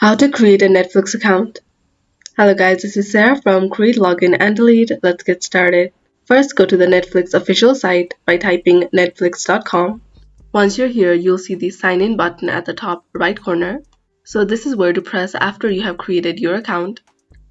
How to create a Netflix account. Hello guys, this is Sarah from Create Login and Delete. Let's get started. First, go to the Netflix official site by typing netflix.com. Once you're here, you'll see the sign in button at the top right corner. So this is where to press after you have created your account.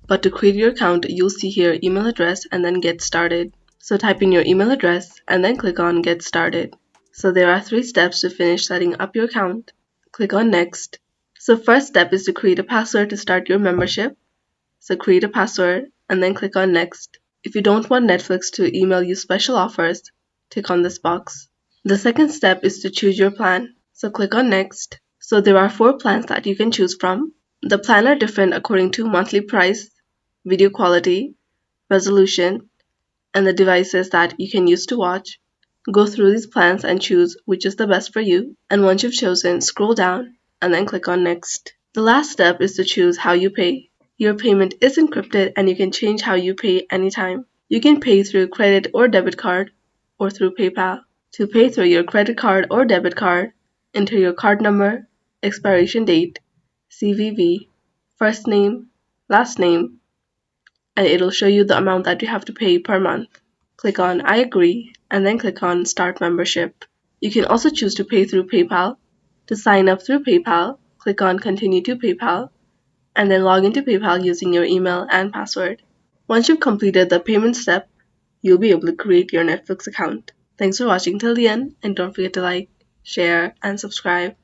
But to create your account, you'll see here email address and then get started. So type in your email address and then click on get started. So there are 3 steps to finish setting up your account. Click on next. So first step is to create a password to start your membership. So create a password and then click on next. If you don't want Netflix to email you special offers, tick on this box. The second step is to choose your plan. So click on next. So there are 4 plans that you can choose from. The plans are different according to monthly price, video quality, resolution, and the devices that you can use to watch. Go through these plans and choose which is the best for you. And once you've chosen, scroll down and then click on next. The last step is to choose how you pay. Your payment is encrypted and you can change how you pay anytime. You can pay through credit or debit card or through PayPal. To pay through your credit card or debit card, enter your card number, expiration date, CVV, first name, last name, and it'll show you the amount that you have to pay per month. Click on I agree and then click on Start Membership. You can also choose to pay through PayPal. To sign up through PayPal, click on Continue to PayPal and then log into PayPal using your email and password. Once you've completed the payment step, you'll be able to create your Netflix account. Thanks for watching till the end and don't forget to like, share, and subscribe.